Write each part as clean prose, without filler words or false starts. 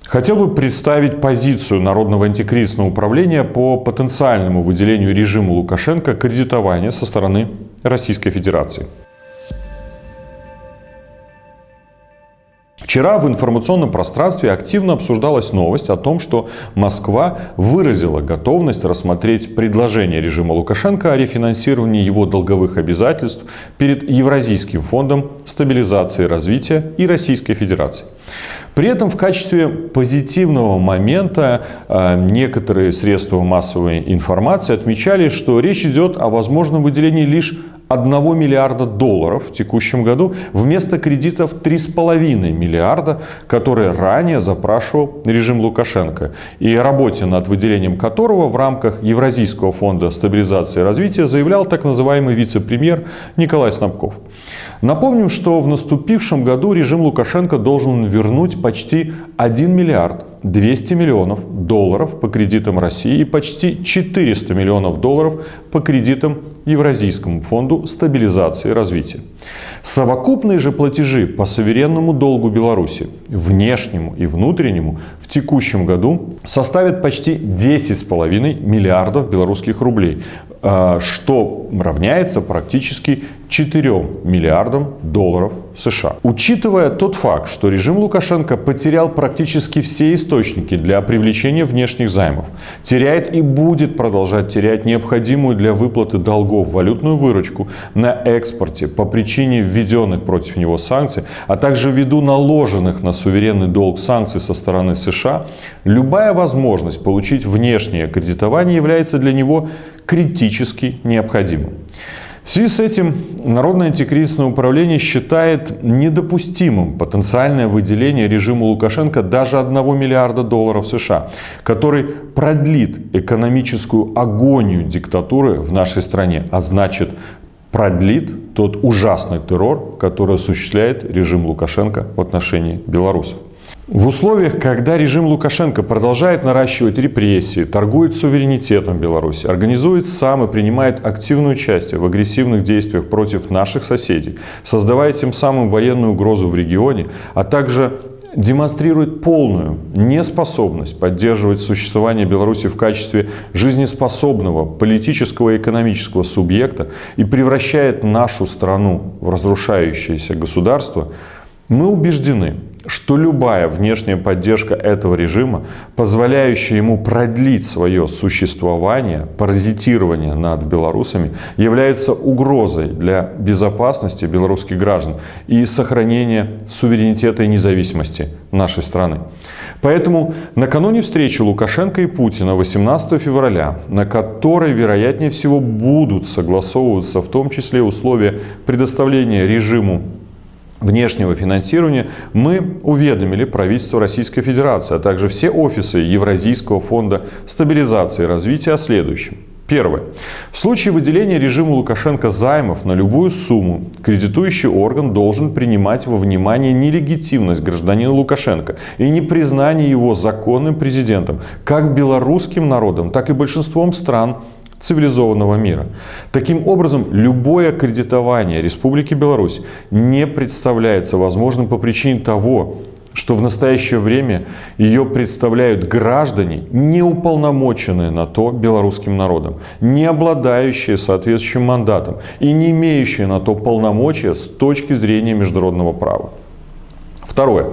Хотел бы представить позицию Народного антикризисного управления по потенциальному выделению режиму Лукашенко кредитования со стороны Российской Федерации. Вчера в информационном пространстве активно обсуждалась новость о том, что Москва выразила готовность рассмотреть предложение режима Лукашенко о рефинансировании его долговых обязательств перед Евразийским фондом стабилизации и развития и Российской Федерации. При этом в качестве позитивного момента некоторые средства массовой информации отмечали, что речь идет о возможном выделении лишь $1 миллиарда в текущем году вместо кредитов 3,5 миллиарда, которые ранее запрашивал режим Лукашенко, и о работе над выделением которого в рамках Евразийского фонда стабилизации и развития заявлял так называемый вице-премьер Николай Снабков. Напомним, что в наступившем году режим Лукашенко должен вернуть почти $1 миллиард 200 миллионов по кредитам России и почти $400 миллионов по кредитам Евразийскому фонду стабилизации и развития. Совокупные же платежи по суверенному долгу Беларуси, внешнему и внутреннему, в текущем году составят почти 10,5 миллиардов белорусских рублей, что равняется практически 4 миллиардам долларов США. Учитывая тот факт, что режим Лукашенко потерял практически все источники для привлечения внешних займов, теряет и будет продолжать терять необходимую для выплаты долгов валютную выручку на экспорте по причине введенных против него санкций, а также ввиду наложенных на суверенный долг санкций со стороны США, любая возможность получить внешнее кредитование является для него критически необходимым. В связи с этим Народное антикризисное управление считает недопустимым потенциальное выделение режиму Лукашенко даже $1 миллиарда США, который продлит экономическую агонию диктатуры в нашей стране, а значит продлит тот ужасный террор, который осуществляет режим Лукашенко в отношении белорусов. В условиях, когда режим Лукашенко продолжает наращивать репрессии, торгует суверенитетом Беларуси, организует сам и принимает активное участие в агрессивных действиях против наших соседей, создавая тем самым военную угрозу в регионе, а также демонстрирует полную неспособность поддерживать существование Беларуси в качестве жизнеспособного политического и экономического субъекта и превращает нашу страну в разрушающееся государство, мы убеждены, что любая внешняя поддержка этого режима, позволяющая ему продлить свое существование, паразитирование над белорусами, является угрозой для безопасности белорусских граждан и сохранения суверенитета и независимости нашей страны. Поэтому накануне встречи Лукашенко и Путина 18 февраля, на которой, вероятнее всего, будут согласовываться в том числе условия предоставления режиму внешнего финансирования, мы уведомили правительство Российской Федерации, а также все офисы Евразийского фонда стабилизации и развития о следующем. Первое. В случае выделения режиму Лукашенко займов на любую сумму, кредитующий орган должен принимать во внимание нелегитимность гражданина Лукашенко и непризнание его законным президентом как белорусским народом, так и большинством стран цивилизованного мира. Таким образом, любое кредитование Республики Беларусь не представляется возможным по причине того, что в настоящее время ее представляют граждане, не уполномоченные на то белорусским народом, не обладающие соответствующим мандатом и не имеющие на то полномочия с точки зрения международного права. Второе.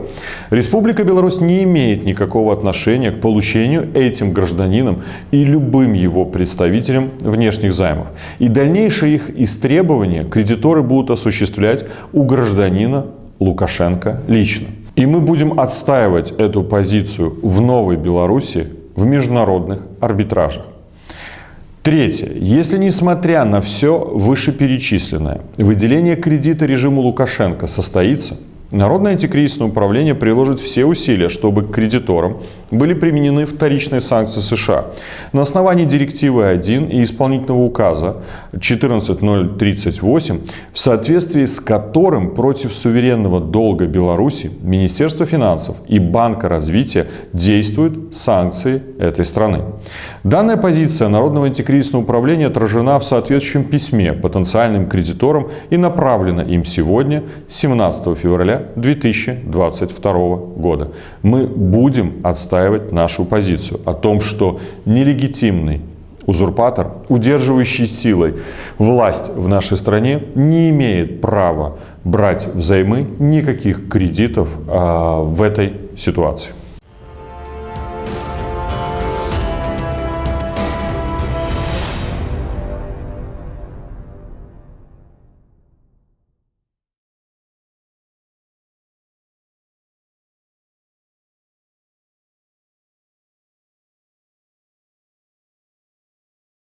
Республика Беларусь не имеет никакого отношения к получению этим гражданином и любым его представителям внешних займов. И дальнейшие их истребования кредиторы будут осуществлять у гражданина Лукашенко лично. И мы будем отстаивать эту позицию в Новой Беларуси в международных арбитражах. Третье. Если, несмотря на все вышеперечисленное, выделение кредита режиму Лукашенко состоится, Народное антикризисное управление приложит все усилия, чтобы к кредиторам были применены вторичные санкции США на основании директивы 1 и исполнительного указа 14.038, в соответствии с которым против суверенного долга Беларуси Министерство финансов и Банка развития действуют санкции этой страны. Данная позиция Народного антикризисного управления отражена в соответствующем письме потенциальным кредиторам и направлена им сегодня, 17 февраля 2022 года. Мы будем отстаивать нашу позицию о том, что нелегитимный узурпатор, удерживающий силой власть в нашей стране, не имеет права брать взаймы никаких кредитов в этой ситуации.